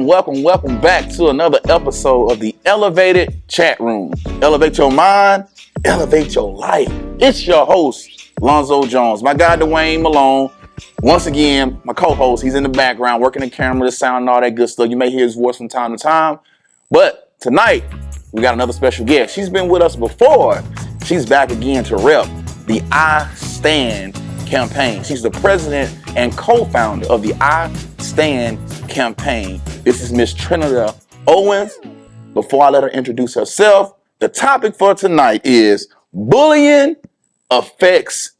welcome back to another episode of the Elevated Chat Room. Elevate your mind, elevate your life. It's your host, Lonzo Jones. My guy, Dwayne Malone. Once again, my co-host, he's in the background, working the camera, the sound, and all that good stuff. You may hear his voice from time to time. But tonight, we got another special guest. She's been with us before. She's back again to rep the I Stand campaign. She's the president and co-founder of the I Stand campaign. This is Miss Trinda Owens. Before I let her introduce herself, the topic for tonight is bullying affects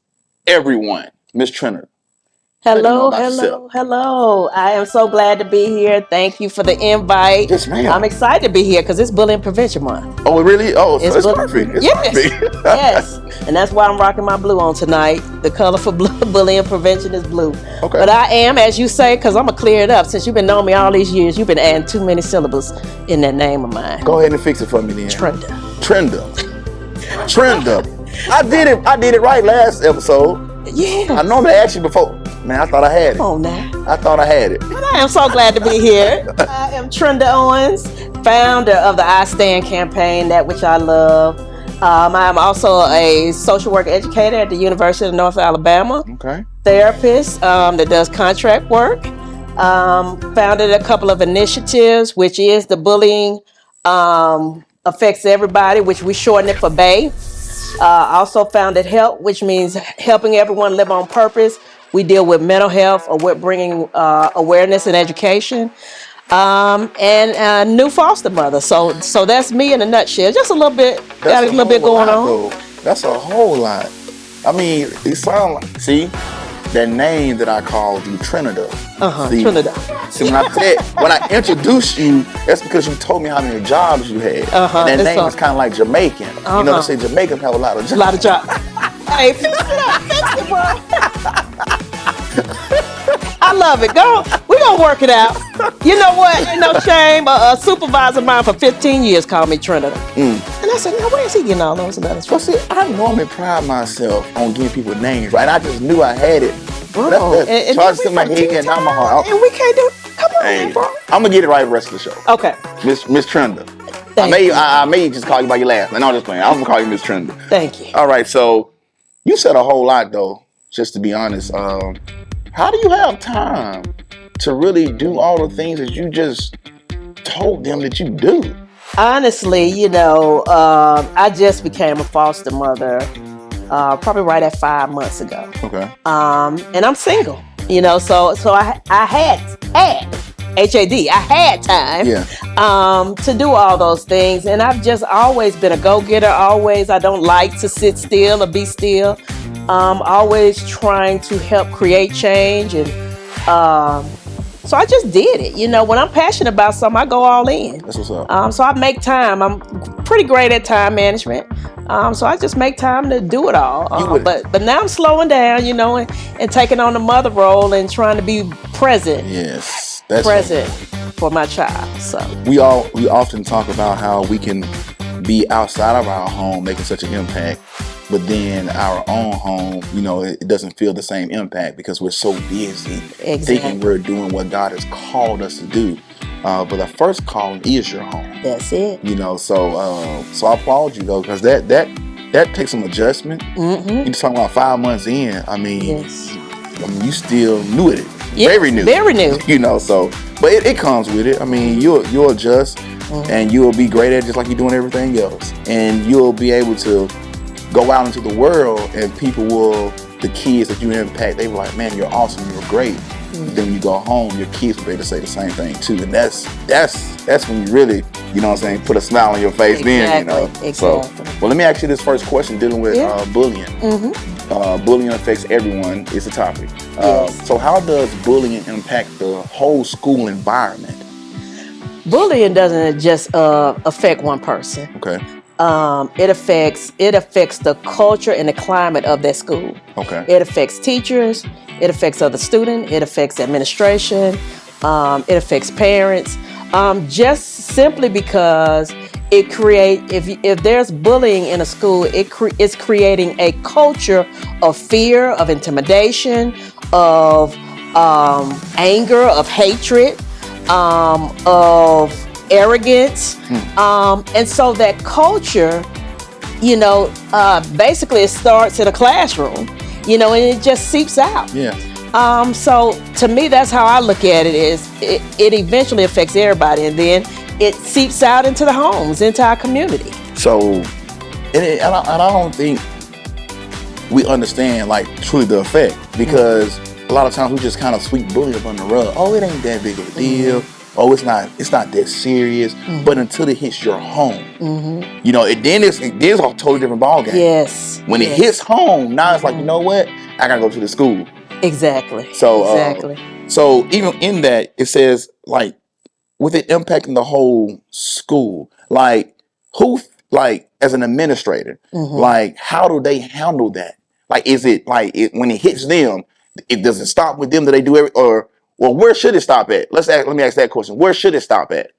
everyone. Miss Trinda. Hello. I am so glad to be here. Thank you for the invite. Yes, ma'am. I'm excited to be here because it's Bullying Prevention Month. Oh, really? Oh, it's perfect. It's yes. perfect. Yes. And that's why I'm rocking my blue on tonight. The color for bullying prevention is blue. Okay. But I am, as you say, because I'm going to clear it up. Since you've been knowing me all these years, you've been adding too many syllables in that name of mine. Go ahead and fix it for me then. Trinda. I did it right last episode. Yeah. I normally ask you before. Man, I thought I had it. Oh, now. I thought I had it. But I am so glad to be here. I am Trinda Owens, founder of the I Stand campaign, that which I love. I am also a social work educator at the University of North Alabama. Okay. Therapist that does contract work. Founded a couple of initiatives, which is the Bullying Affects Everybody, which we shorten it for BAE. Also founded HELP, which means helping everyone live on purpose. We deal with mental health, or with bringing awareness and education, and new foster mother. So that's me in a nutshell. Just a little bit, got a little bit going on. Though. That's a whole lot. I mean, it sounds like, see, that name that I called you, Trinda. Trinda. See, when I introduced you, that's because you told me how many jobs you had. And that name is kind of like Jamaican. You know, they say Jamaicans have a lot of jobs. A lot of jobs. Hey, fix it, bro. I love it. We're going to work it out. You know what? Ain't no shame. A supervisor of mine for 15 years called me Trinda. And I said, now, where is he getting all those letters from? Well, see, I normally pride myself on giving people names, right? I just knew I had it. Bro, so I just in my head and not my heart. And we can't do it. Come on, man, bro. I'm going to get it right the rest of the show. Okay. Miss Trinda. I may just call you by your last name. No, I'm just playing. I'm going to call you Miss Trinda. Thank you. All right, so you said a whole lot, though, just to be honest. How do you have time to really do all the things that you just told them that you do? Honestly, I just became a foster mother probably right at 5 months ago. Okay. And I'm single, so I had HAD. I had time to do all those things. And I've just always been a go-getter. I don't like to sit still or be still. Always trying to help create change. And so I just did it. When I'm passionate about something, I go all in. That's what's up. So I make time. I'm pretty great at time management. So I just make time to do it all. But now I'm slowing down, and taking on the mother role and trying to be present. Yes. Present for my child. So we often talk about how we can be outside of our home making such an impact, but then our own home, it doesn't feel the same impact because we're so busy thinking we're doing what God has called us to do. But the first calling is your home. That's it. So I applaud you though, because that takes some adjustment. Mm-hmm. You're talking about 5 months in. Yes. You still new at it. Yes, very new. But it comes with it. I mean, you'll adjust, and you'll be great at it just like you're doing everything else. And you'll be able to go out into the world, and the kids that you impact, they were like, man, you're awesome, you're great. Then when you go home, your kids will be able to say the same thing too. And that's when you really, put a smile on your face. Exactly. So, well, let me ask you this first question dealing with bullying. Bullying affects everyone is the topic. So how does bullying impact the whole school environment? Bullying doesn't just affect one person. Okay. It affects the culture and the climate of that school. Okay. It affects teachers. It affects other students. It affects administration. It affects parents. Just simply because if there's bullying in a school, it's creating a culture of fear, of intimidation, of anger, of hatred. of arrogance. And so that culture, basically it starts in a classroom, and it just seeps out. Yeah. So to me, that's how I look at it. Is it eventually affects everybody, and then it seeps out into the homes, into our community. So, and I don't think we understand like truly the effect, because a lot of times we just kind of sweep bullying up on the rug. Oh, it ain't that big of a deal. Oh, it's not that serious. But until it hits your home, then it's a totally different ballgame. Yes. When it hits home, now it's like, you know what? I gotta go to the school. Exactly. So exactly. So even in that, it says like, with it impacting the whole school, like who, like as an administrator, like how do they handle that? Like, is it like when it hits them, it doesn't stop with them? Do they do or where should it stop at? Let me ask that question. Where should it stop at?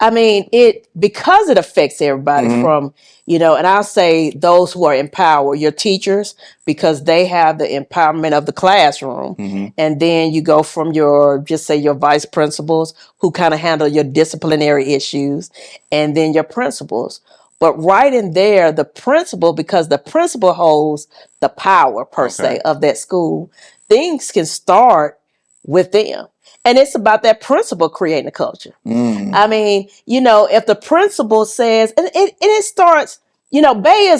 I mean, because it affects everybody from, and I'll say those who are empowered, your teachers, because they have the empowerment of the classroom. And then you go from your vice principals, who kind of handle your disciplinary issues, and then your principals. But right in there, the principal, because the principal holds the power per se of that school, things can start with them. And it's about that principal creating a culture. I mean, if the principal says, and it starts, BAY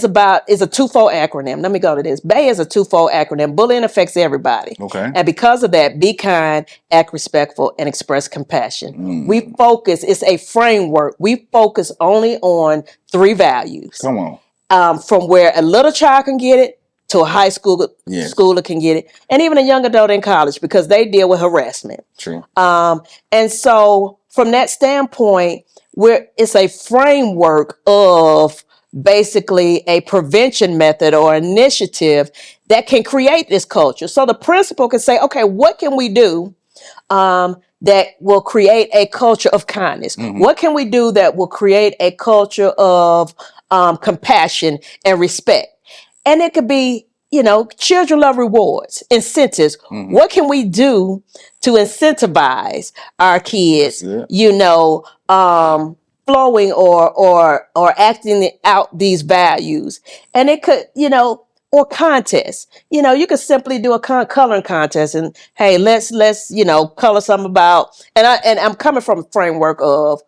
is a twofold acronym. Let me go to this. BAY is a twofold acronym. Bullying affects everybody. Okay. And because of that, be kind, act respectful, and express compassion. It's a framework. We focus only on 3 values. Come on. From where a little child can get it to a high school schooler can get it, and even a young adult in college, because they deal with harassment. True. And so from that standpoint, it's a framework of basically a prevention method or initiative that can create this culture. So the principal can say, okay, what can we do that will create a culture of kindness? What can we do that will create a culture of compassion and respect? And it could be, children love rewards, incentives. What can we do to incentivize our kids, flowing or acting out these values? And it could, or contests. You could simply do a coloring contest and, hey, let's color something about, and I'm coming from a framework of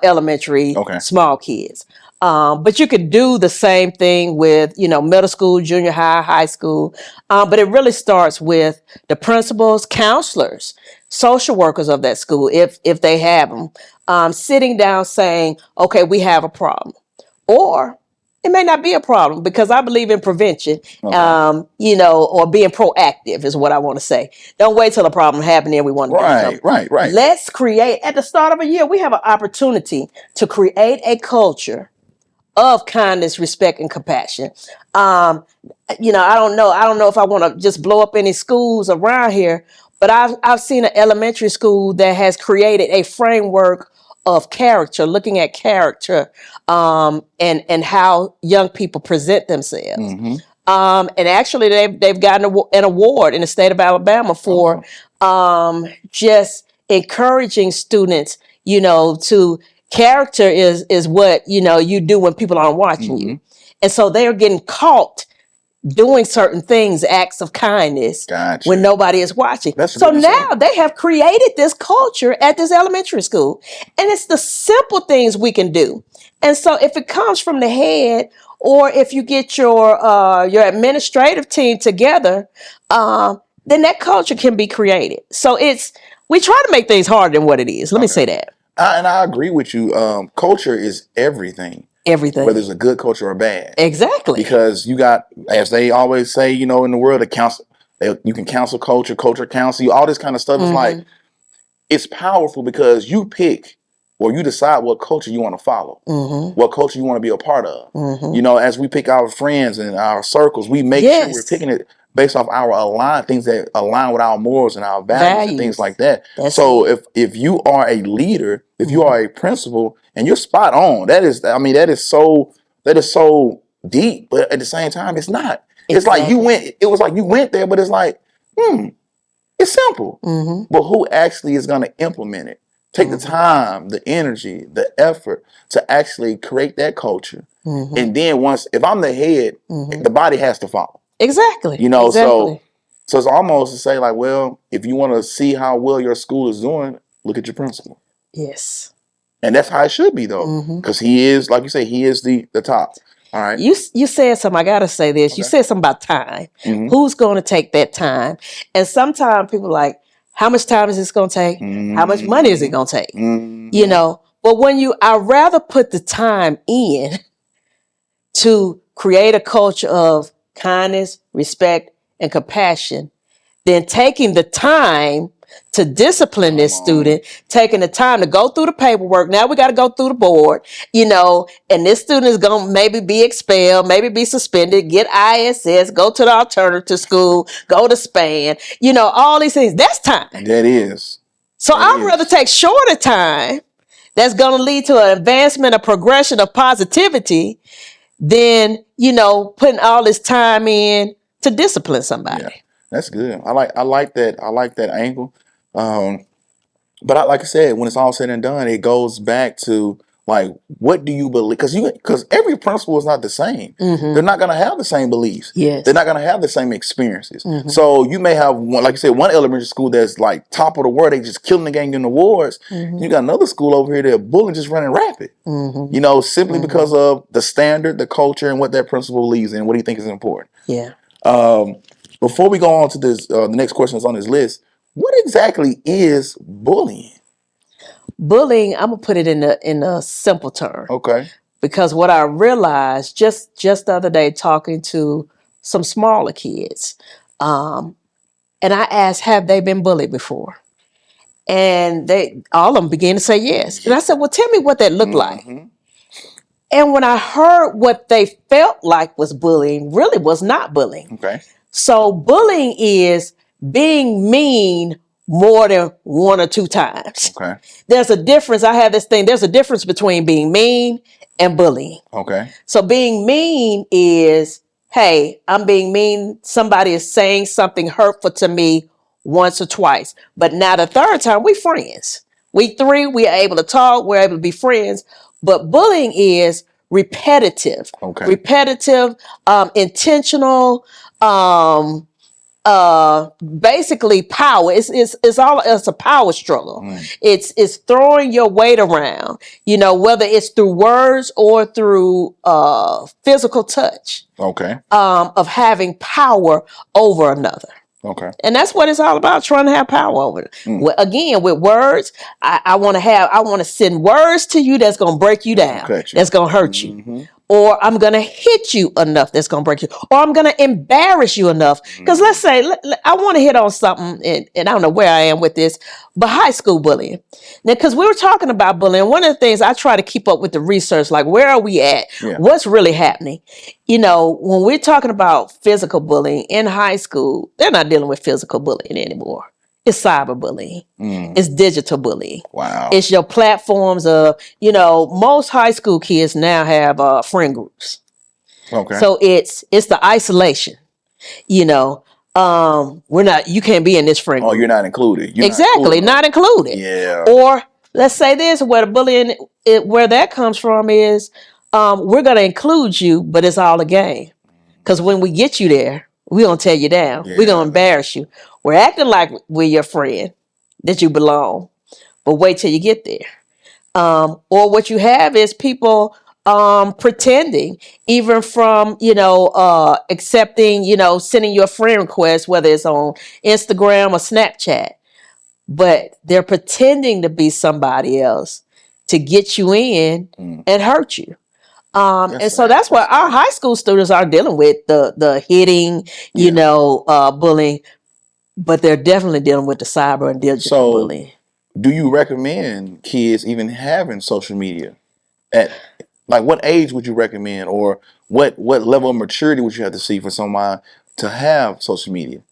elementary small kids. But you could do the same thing with, middle school, junior high, high school. But it really starts with the principals, counselors, social workers of that school, if they have them, sitting down saying, okay, we have a problem. Or it may not be a problem, because I believe in prevention, or being proactive is what I want to say. Don't wait till a problem happens and we want to do something. Right. Let's create, at the start of a year, we have an opportunity to create a culture of kindness, respect, and compassion. I don't know if I want to just blow up any schools around here, but I've seen an elementary school that has created a framework of character, looking at character, and how young people present themselves. And actually, they've gotten an award in the state of Alabama for just encouraging students, to character is what, you do when people aren't watching you. And so they're getting caught doing certain things, acts of kindness, when nobody is watching. So now they have created this culture at this elementary school. And it's the simple things we can do. And so if it comes from the head, or if you get your administrative team together, then that culture can be created. So we try to make things harder than what it is. Let me say that. And I agree with you. Culture is everything. Everything. Whether it's a good culture or bad. Exactly. Because you got, as they always say, in the world, you can counsel culture counsel you, all this kind of stuff. It's like, it's powerful because you pick or you decide what culture you want to follow, what culture you want to be a part of. As we pick our friends and our circles, we make sure we're picking it based off things that align with our morals and our values and things like that. So if you are a leader, if you are a principal, and you're spot on, that is so deep, but at the same time, it's not. It's like it was like you went there, but it's like, It's simple. But who actually is going to implement it? Take the time, the energy, the effort to actually create that culture. And then if I'm the head, the body has to follow. Exactly. You know, exactly. so it's almost to say like, well, if you want to see how well your school is doing, look at your principal. Yes. And that's how it should be though. Because he is, like you say, he is the top. All right. You said something. I gotta say this. You said something about time. Who's going to take that time? And sometimes people are like, how much time is this going to take? How much money is it going to take? You know. But I'd rather put the time in to create a culture of kindness, respect, and compassion than taking the time to discipline this student, taking the time to go through the paperwork. Now we got to go through the board, you know, and this student is going to maybe be expelled, maybe be suspended, get ISS, go to the alternative school, go to SPAN, you know, all these things. That's time. That is. So I'd rather take shorter time that's going to lead to an advancement, a progression of positivity than, you know, putting all this time in to discipline somebody. Yeah, that's good. I like that angle. But like I said, when it's all said and done, it goes back to like, what do you believe? Because every principal is not the same. They're not going to have the same beliefs. Yes. They're not going to have the same experiences. So you may have one, like you said, one elementary school that's like top of the world. They just killing the game in awards. You got another school over here that bullying just running rapid. You know, simply because of the standard, the culture, and what that principal believes in, what he thinks is important. Yeah. Before we go on to this, the next question that's on this list, what exactly is bullying? Bullying, I'm gonna put it in a simple term. Okay. Because what I realized just the other day talking to some smaller kids, and I asked, have they been bullied before? And all of them began to say yes. And I said, well, tell me what that looked like. And when I heard what they felt like was bullying, really was not bullying. Okay. So bullying is being mean more than one or two times. Okay. There's a difference. I have this thing. There's a difference between being mean and bullying. Okay. So being mean is, hey, I'm being mean. Somebody is saying something hurtful to me once or twice. But now the third time, we friends. We are able to talk. We're able to be friends. But bullying is repetitive. Okay. Repetitive, intentional, basically power. It's a power struggle. It's throwing your weight around, you know, whether it's through words or through physical touch. Okay. Of having power over another. Okay. And that's what it's all about, trying to have power over it. Well, again, with words, I want to send words to you that's going to break you down, that's going to hurt you. Or I'm going to hit you enough that's going to break you. Or I'm going to embarrass you enough. Because let's say, I want to hit on something, and I don't know where I am with this, but high school bullying. Now, because we were talking about bullying, one of the things I try to keep up with the research, like where are we at? Yeah. What's really happening? You know, when we're talking about physical bullying in high school, they're not dealing with physical bullying anymore. It's cyberbullying. It's digital bullying. Wow. It's your platforms of, you know, most high school kids now have friend groups. Okay. So it's the isolation. You know, you can't be in this friend group. Oh, you're not included. Not included. Yeah. Or let's say this, where the bullying, where that comes from is, we're going to include you, but it's all a game. Because when we get you there, we're going to tear you down. Yeah. We're going to embarrass you. We're acting like we're your friend, that you belong. But wait till you get there. Or what you have is people pretending, even from, you know, accepting, you know, sending you a friend request, whether it's on Instagram or Snapchat. But they're pretending to be somebody else to get you in and hurt you. So that's what our high school students are dealing with, the hitting, you know, bullying, but they're definitely dealing with the cyber and digital bullying. Do you recommend kids even having social media? At like what age would you recommend, or what level of maturity would you have to see for someone to have social media?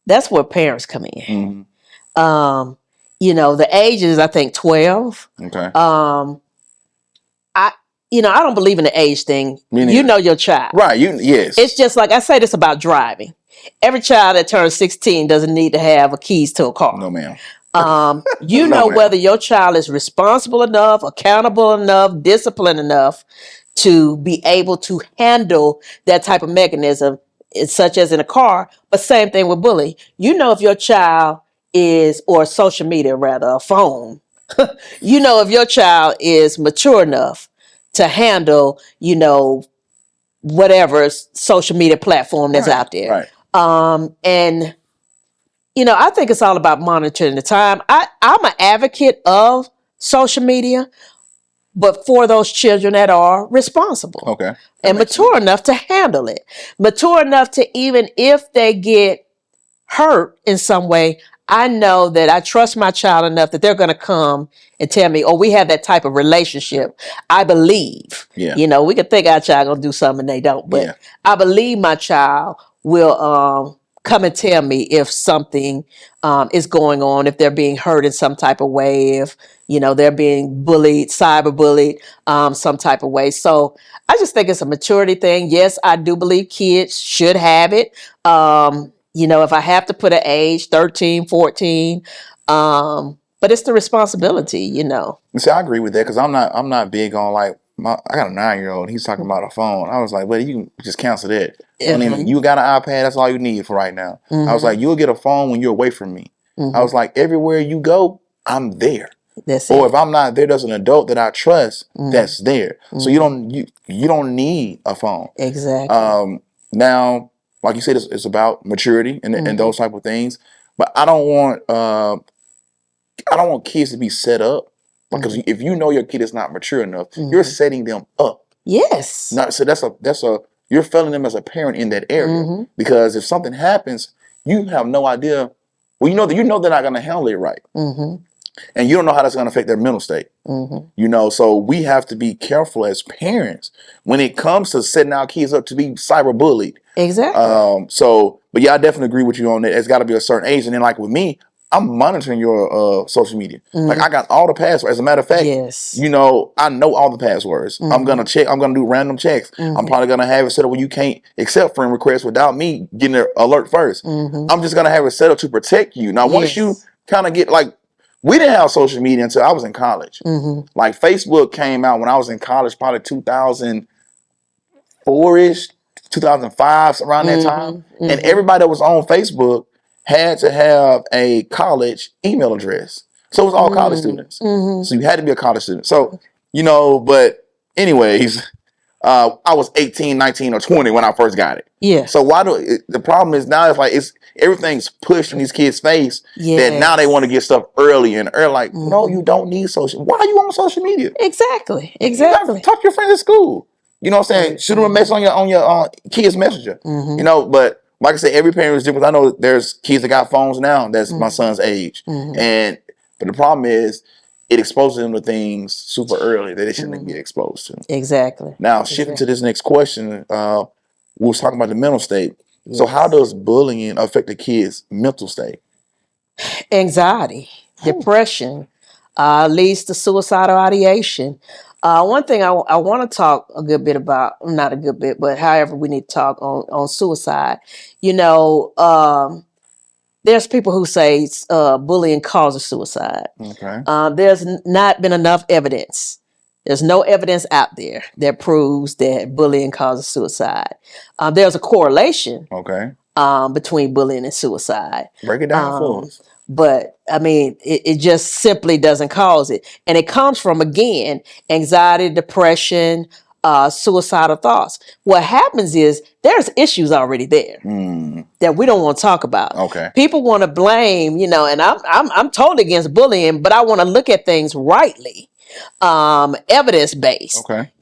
That's where parents come in. You know, the age is, I think, 12. Okay. I don't believe in the age thing. You know your child. Right. Yes. It's just like I say this about driving. Every child that turns 16 doesn't need to have a keys to a car. No, ma'am. You No, know ma'am. whether your child is responsible enough, accountable enough, disciplined enough to be able to handle that type of mechanism, such as in a car. But same thing with bullying. You know if your child is, or social media rather, a phone. You know if your child is mature enough to handle, whatever social media platform that's Right, out there. right. And I think it's all about monitoring the time. I'm an advocate of social media, but for those children that are responsible Okay. and mature enough to handle it, mature enough to, even if they get hurt in some way, I know that I trust my child enough that they're going to come and tell me, oh, we have that type of relationship. I believe, Yeah. we could think our child going to do something and they don't, but Yeah. I believe my child will come and tell me if something is going on, if they're being hurt in some type of way, if, they're being bullied, cyber bullied, some type of way. So I just think it's a maturity thing. Yes, I do believe kids should have it. If I have to put an age, 13, 14, but it's the responsibility. See, I agree with that because I'm not big on like I got a 9-year-old. He's talking about a phone. I was like, buddy, you can just cancel that. And then you got an iPad. That's all you need for right now. I was like, you'll get a phone when you're away from me. I was like, everywhere you go, I'm there. That's Or it. if I'm not there, there's an adult that I trust that's there. So you don't need a phone. Exactly. Now, like you said, it's about maturity and those type of things. But I don't want kids to be set up because if you know your kid is not mature enough, you're setting them up. Yes. So that's a you're failing them as a parent in that area because if something happens, you have no idea. Well, you know they're not going to handle it right, and you don't know how that's going to affect their mental state. So we have to be careful as parents when it comes to setting our kids up to be cyber bullied. Exactly. But yeah, I definitely agree with you on that. It's got to be a certain age, and then like with me, I'm monitoring your social media. Like I got all the passwords. As a matter of fact, Yes. I know all the passwords. I'm gonna check. I'm gonna do random checks. I'm probably gonna have it set up where you can't accept friend requests without me getting an alert 1st. I'm just gonna have it set up to protect you. Now, once you kind of get like, we didn't have social media until I was in college. Like Facebook came out when I was in college, probably 2004-ish, 2005, around that time. And everybody that was on Facebook had to have a college email address. So it was all college students. So you had to be a college student. So, but anyways, I was 18, 19, or 20 when I first got it. Yeah. So the problem is now it's everything's pushed in these kids' face that now they want to get stuff early and early. Like, no, you don't need social. Why are you on social media? Exactly. Talk to your friends at school. You know what I'm saying? Shoot them a message on your kids' messenger. But like I said, every parent is different. I know there's kids that got phones now. That's my son's age, but the problem is it exposes them to things super early that they shouldn't get exposed to. Exactly. Now, shifting to this next question, we was talking about the mental state. Yes. So, how does bullying affect the kid's mental state? Anxiety, depression, leads to suicidal ideation. One thing I want to talk a good bit about, not a good bit, but however we need to talk on suicide. There's people who say bullying causes suicide. Okay. There's not been enough evidence. There's no evidence out there that proves that bullying causes suicide. There's a correlation between bullying and suicide. Break it down for us. But I mean, it just simply doesn't cause it. And it comes from, again, anxiety, depression, suicidal thoughts. What happens is there's issues already there that we don't want to talk about. Okay. People want to blame, and I'm totally against bullying, but I want to look at things rightly, evidence-based. Okay.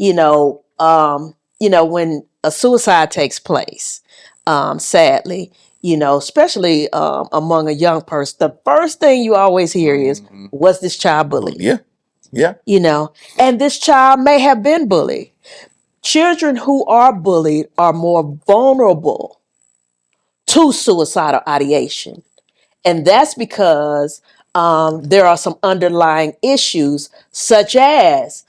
When a suicide takes place, sadly, especially among a young person, the first thing you always hear is, was this child bullied? Yeah. Yeah. And this child may have been bullied. Children who are bullied are more vulnerable to suicidal ideation. And that's because there are some underlying issues such as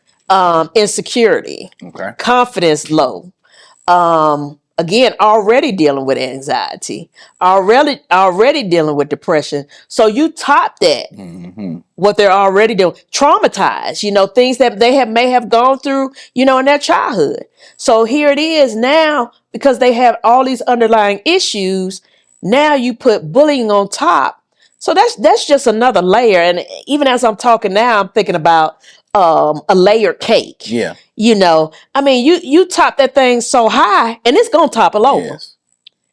insecurity, confidence low, again, already dealing with anxiety, already dealing with depression. So you top that, what they're already doing, traumatized, things that they may have gone through, in their childhood. So here it is now, because they have all these underlying issues. Now you put bullying on top. So that's just another layer. And even as I'm talking now, I'm thinking about a layered cake. Yeah. I mean, you top that thing so high, and it's gonna topple over. Yes.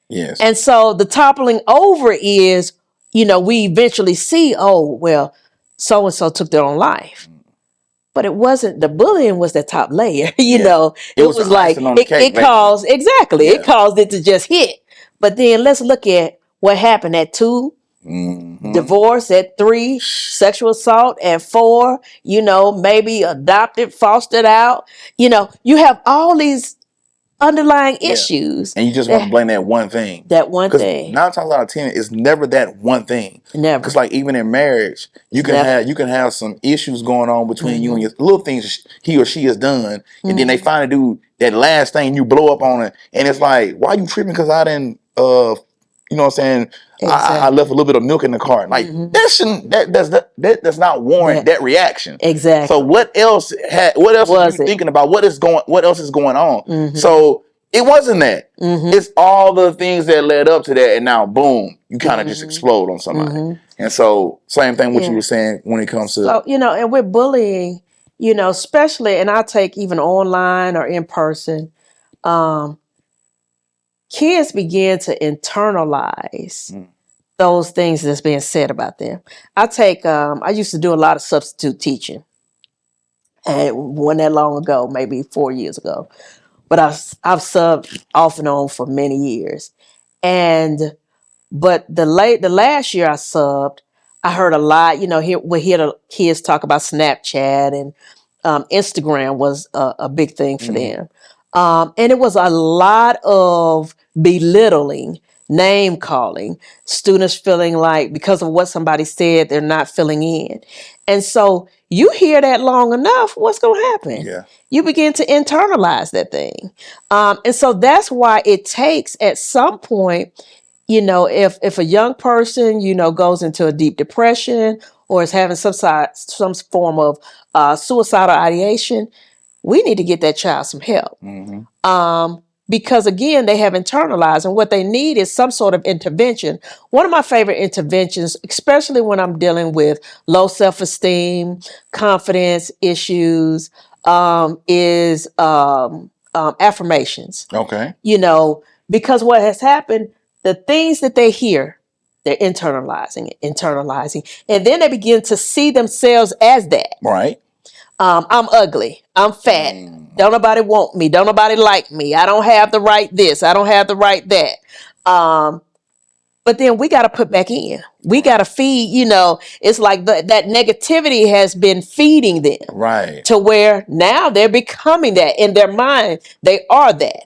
Yes. And so the toppling over is, we eventually see, oh, well, so and so took their own life. But it wasn't, the bullying was the top layer. It was like icing on the cake, it caused, exactly, Yeah. it caused it to just hit. But then let's look at what happened at 2, divorce at 3, sexual assault at 4, maybe adopted, fostered out. You have all these underlying issues. And you just want to blame that one thing. That one thing. 9 times out of 10, it's never that one thing. Never. Because like even in marriage, you can have some issues going on between you and your little things he or she has done, and then they finally do that last thing, you blow up on it, and it's like, why are you tripping? Because I didn't, you know what I'm saying? Exactly. I left a little bit of milk in the cart. Like that does not warrant that reaction. Exactly. So what else are you thinking about? What else is going on? So it wasn't that. It's all the things that led up to that, and now boom, you kind of just explode on somebody. And so same thing what you were saying when it comes to, so and with bullying, especially, and I take even online or in person, kids begin to internalize those things that's being said about them. I used to do a lot of substitute teaching, and it wasn't that long ago, maybe 4 years ago, but I've subbed off and on for many years. But the last year I subbed, I heard a lot, we hear the kids talk about Snapchat, and Instagram was a big thing for them. And it was a lot of belittling, name calling, students feeling like because of what somebody said, they're not filling in. And so you hear that long enough, what's going to happen? Yeah. You begin to internalize that thing. And so that's why it takes at some point, if a young person, goes into a deep depression or is having some form of suicidal ideation, we need to get that child some help. Because again, they have internalized, and what they need is some sort of intervention. One of my favorite interventions, especially when I'm dealing with low self-esteem, confidence issues, is affirmations. okay. Because what has happened, the things that they hear, they're internalizing, and then they begin to see themselves as that. Right. I'm ugly. I'm fat. Don't nobody want me. Don't nobody like me. I don't have the right this. I don't have the right that. But then we got to put back in. We got to feed, it's like that negativity has been feeding them. Right. To where now they're becoming that in their mind. They are that,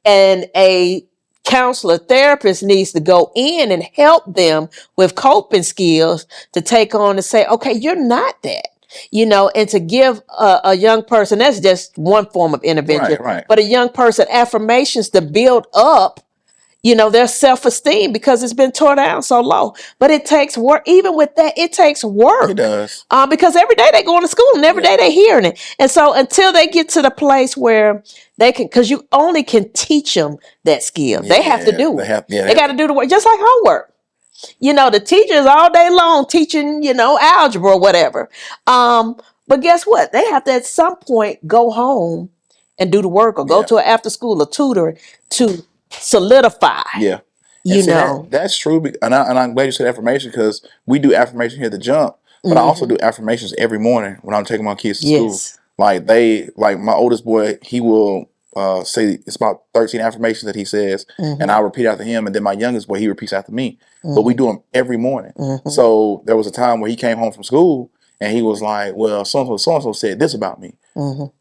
and a counselor, therapist needs to go in and help them with coping skills to take on and say, okay, you're not that. And to give a young person, that's just one form of intervention, right. But a young person affirmations to build up, their self-esteem, because it's been torn down so low. But it takes work. Even with that, it takes work. It does. Because every day they going to school and every day they hearing it. And so until they get to the place where they can, because you only can teach them that skill. They have to do it. They got to do the work, just like homework. The teachers all day long teaching, algebra or whatever. But guess what? They have to at some point go home and do the work, or go to an after school or tutor to solidify. Yeah. That's true. And I'm glad you said affirmation, because we do affirmation here at the Jump, but I also do affirmations every morning when I'm taking my kids to school. Like my oldest boy, he will say it's about 13 affirmations that he says, and I'll repeat after him, and then my youngest boy, he repeats after me. But we do them every morning. So there was a time where he came home from school and he was like, well, so-and-so said this about me.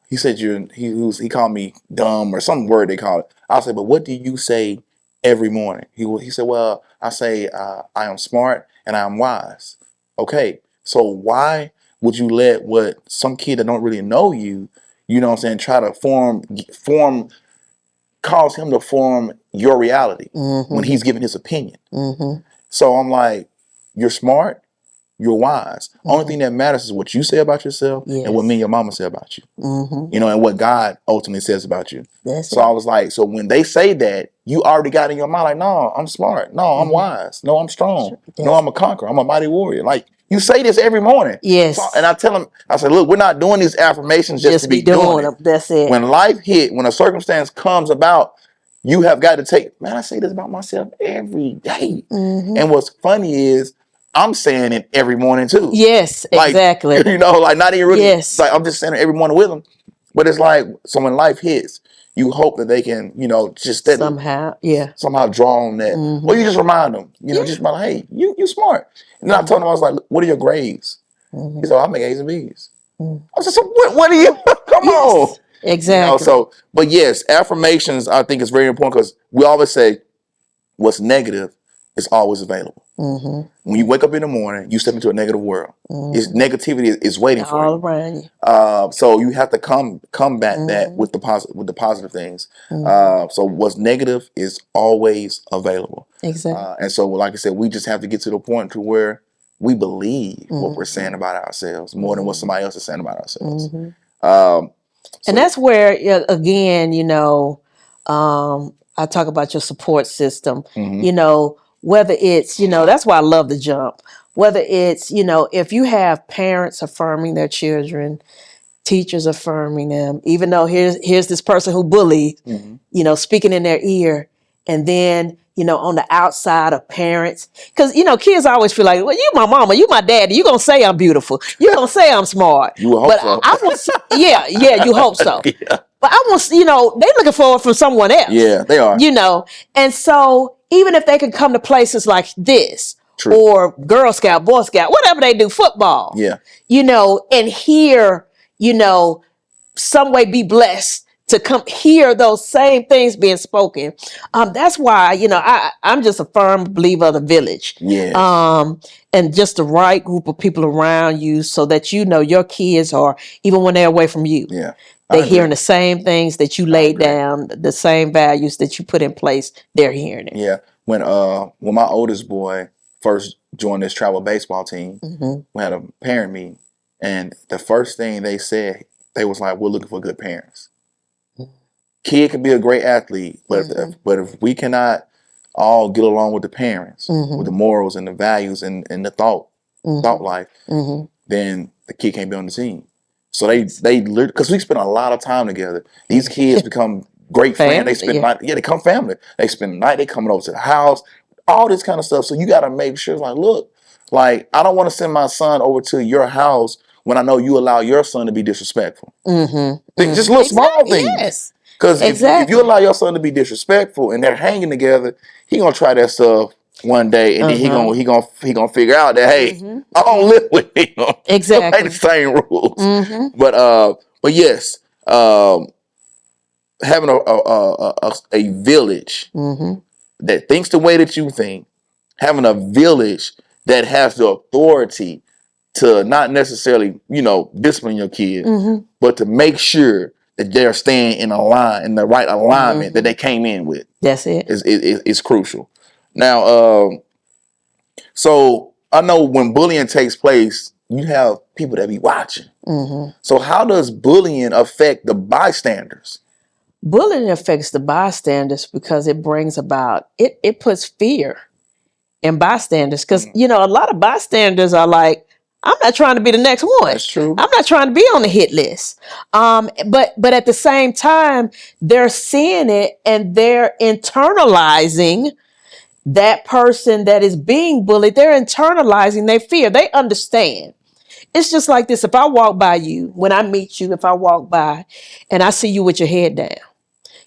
He said he called me dumb or some word they call it. I said, but what do you say every morning? He said, well, I say I am smart and I am wise. Okay, so why would you let what some kid that don't really know you, try to form cause him to form your reality when he's giving his opinion. So I'm like, you're smart, you're wise. Only thing that matters is what you say about yourself and what me and your mama say about you. You know, and what God ultimately says about you. So I was like, so when they say that, you already got in your mind like, no, I'm smart. No, I'm wise. No, I'm strong. No, I'm a conqueror. I'm a mighty warrior. Like, you say this every morning. Yes. So, and I tell them, I said, look, we're not doing these affirmations just to be doing them. That's it. When life hit, when a circumstance comes about, you have got to take, man, I say this about myself every day. And what's funny is, I'm saying it every morning too. Yes, like, exactly. You know, like not even really, like I'm just saying it every morning with them. But it's like, so when life hits, you hope that they can, you know, just steadily, somehow draw on that. Or you just remind them, you know, just remind them, hey, you smart. And then I told them, I was like, what are your grades? He said, I make A's and B's. I said, so what are you? Come on. Exactly. You know, so, but yes, affirmations, I think is very important because we always say what's negative is always available. When you wake up in the morning, you step into a negative world. Negativity is waiting for you. All around you. So you have to combat that with the positive things. So what's negative is always available. Exactly. And so, like I said, we just have to get to the point to where we believe what we're saying about ourselves more than what somebody else is saying about ourselves. And that's where, again, you know, I talk about your support system, you know, whether it's, you know, that's why I love the jump, whether it's, you know, if you have parents affirming their children, teachers affirming them, even though here's this person who bullied, you know, speaking in their ear, and then, you know, on the outside of parents, because, you know, kids always feel like, well, you my mama, you my daddy, you gonna say I'm beautiful, you gonna say I'm smart. You will hope so. I want, you hope so. But I want, you know, they looking for it from someone else. Yeah, they are. You know, and so even if they can come to places like this, or Girl Scout, Boy Scout, whatever they do, football, you know, and hear, you know, some way be blessed to come hear those same things being spoken. That's why, you know, I'm just a firm believer of the village. Yes. And just the right group of people around you so that, you know, your kids are, even when they're away from you, they're hearing the same things that you laid down, the same values that you put in place, they're hearing it. Yeah. When my oldest boy first joined this travel baseball team, we had a parent meeting, and the first thing they said, they was like, we're looking for good parents. Kid can be a great athlete, but if we cannot all get along with the parents, with the morals and the values and the thought life, then the kid can't be on the team. So they because we spend a lot of time together. These kids become great friends. They spend night, they come family. They spend the night. They coming over to the house, all this kind of stuff. So you got to make sure, like, look, like I don't want to send my son over to your house when I know you allow your son to be disrespectful. Just little small things. Yes. Because if you allow your son to be disrespectful and they're hanging together, he gonna try that stuff one day, and then he gonna figure out that, hey, I don't live with him. Exactly. Ain't the same rules. But yes, having a village that thinks the way that you think, having a village that has the authority to not necessarily, you know, discipline your kid, but to make sure that they're staying in the right alignment that they came in with. That's it. Is crucial. Now, so I know when bullying takes place, you have people that be watching. So how does bullying affect the bystanders? Bullying affects the bystanders because it brings about, it puts fear in bystanders. Because, you know, a lot of bystanders are like, I'm not trying to be the next one. That's true. I'm not trying to be on the hit list. But at the same time, they're seeing it and they're internalizing that person that is being bullied. They're internalizing their fear. They understand. It's just like this. If I walk by you, when I meet you, if I walk by and I see you with your head down,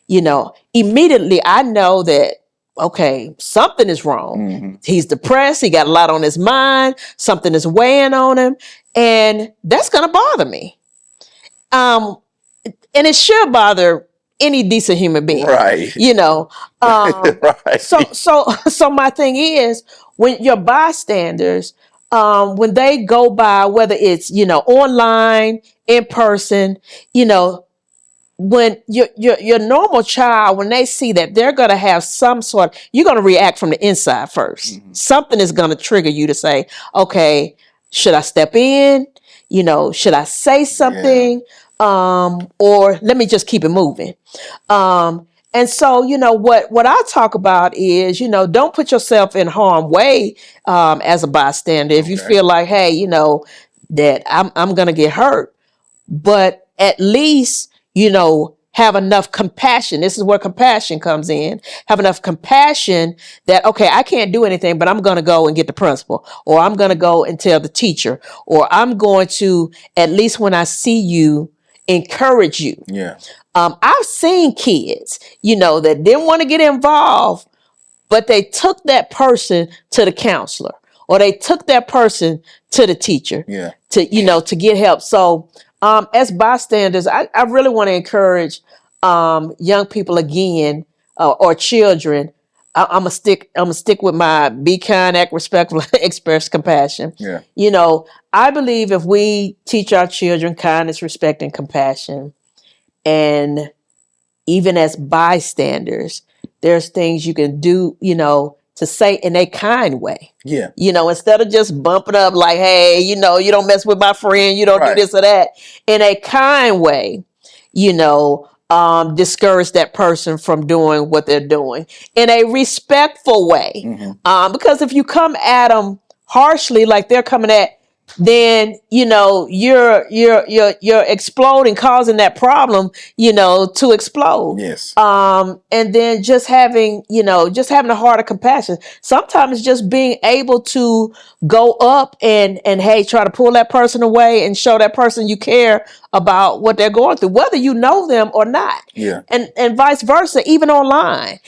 you know, immediately I know that, okay, something is wrong. He's depressed. He got a lot on his mind. Something is weighing on him. And that's going to bother me. And it should bother any decent human being. Right. You know. Right. So my thing is, when your bystanders, when they go by, whether it's, you know, online, in person, you know, when your normal child, when they see that, they're going to have some sort, you're going to react from the inside 1st. Something is going to trigger you to say, okay, should I step in? Should I say something? Or let me just keep it moving. And so, what I talk about is, don't put yourself in harm's way as a bystander. If you feel like, hey, that I'm going to get hurt, but at least, have enough compassion. This is where compassion comes in. Have enough compassion that, okay, I can't do anything, but I'm going to go and get the principal, or I'm going to go and tell the teacher, or I'm going to, at least when I see you, encourage you. Yeah. I've seen kids, that didn't want to get involved, but they took that person to the counselor, or they took that person to the teacher, to get help. So, as bystanders, I really want to encourage young people again, or children. I'm gonna stick with my be kind, act respectful, express compassion. Yeah. I believe if we teach our children kindness, respect, and compassion, and even as bystanders, there's things you can do, to say in a kind way. Yeah. Instead of just bumping up like, hey, you don't mess with my friend, you don't do this or that. In a kind way, discourage that person from doing what they're doing. In a respectful way. Because if you come at them harshly, like they're coming at, then you're exploding, causing that problem to explode. Yes. And then just having a heart of compassion. Sometimes just being able to go up and hey, try to pull that person away and show that person you care about what they're going through, whether you know them or not. Yeah. And vice versa, even online.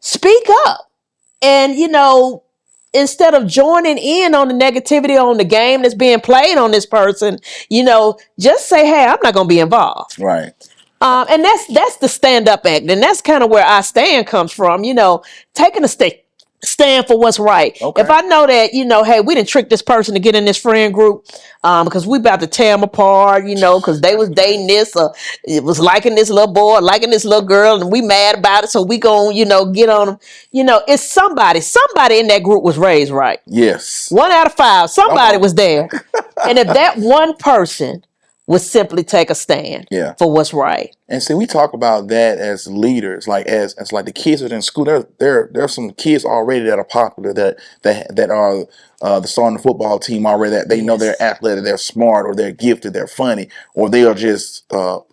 Speak up. And instead of joining in on the negativity on the game that's being played on this person, just say, hey, I'm not going to be involved. Right. And that's the stand-up act. And that's kind of where I stand comes from, taking a stand for what's right. Okay. If I know that, hey, we didn't trick this person to get in this friend group because we about to tear them apart, because they was dating this, or it was liking this little boy, liking this little girl, and we mad about it, so we gon', get on them. It's somebody in that group was raised right. Yes. 1 out of 5, somebody was there. And if that one person would simply take a stand for what's right. And see, we talk about that as leaders, like as like the kids that are in school. There's some kids already that are popular that are the starting the football team already. That they know they're athletic, they're smart, or they're gifted, they're funny, or they are just a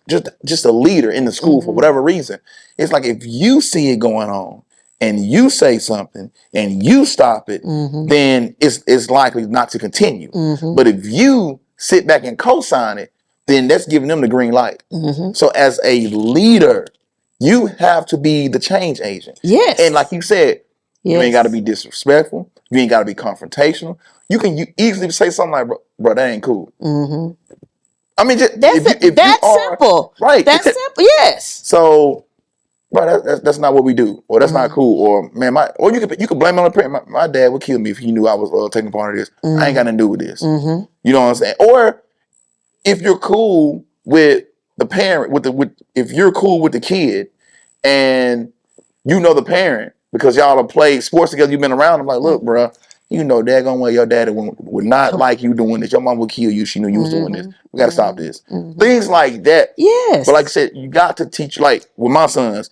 leader in the school for whatever reason. It's like if you see it going on and you say something and you stop it, then it's likely not to continue. But if you sit back and co-sign it, then that's giving them the green light. So as a leader, you have to be the change agent. Yes. And like you said, you ain't got to be disrespectful. You ain't got to be confrontational. You easily say something like, bro, that ain't cool. I mean, that's simple. Right. That's simple, yes. So, bro, that's not what we do. Or that's not cool. Or, man, or you could blame it on the parent. My dad would kill me if he knew I was taking part of this. I ain't got nothing to do with this. You know what I'm saying? Or, if you're cool with the parent, if you're cool with the kid, and the parent because y'all have played sports together, you've been around. I'm like, look, bro, daggone well your daddy would not like you doing this. Your mom would kill you. She knew you was doing this. We got to stop this. Things like that. Yes. But like I said, you got to teach. Like with my sons,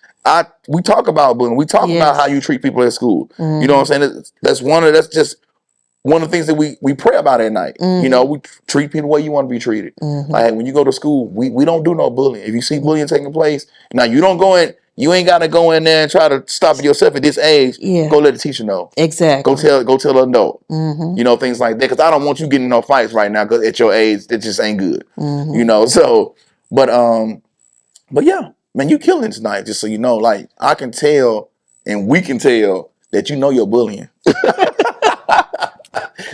we talk about bullying. We talk about how you treat people at school. You know what I'm saying? That's just one of the things that we pray about at night. We treat people the way you want to be treated. Like when you go to school, we don't do no bullying. If you see bullying taking place, now you ain't got to go in there and try to stop it yourself at this age. Go let the teacher know. Exactly. Go tell an adult. Things like that. Because I don't want you getting in no fights right now. Because at your age, it just ain't good. So, but yeah, man, you killing tonight. Just so you know, like I can tell, and we can tell that you're bullying.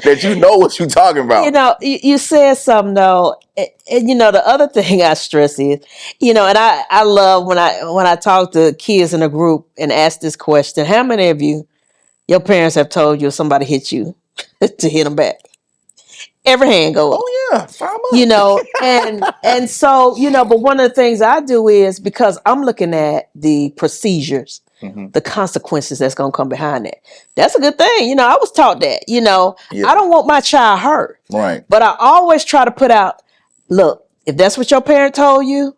That you know what you're talking about. You said something though, and the other thing I stress is, and I love when I talk to kids in a group and ask this question: how many of your parents have told you if somebody hit you to hit them back? every hand go up. Oh yeah, 5 months. You know, and so, you know, but one of the things I do is because I'm looking at the procedures, the consequences that's going to come behind that. That's a good thing. You know, I was taught that, you know, I don't want my child hurt. Right. But I always try to put out, look, if that's what your parent told you,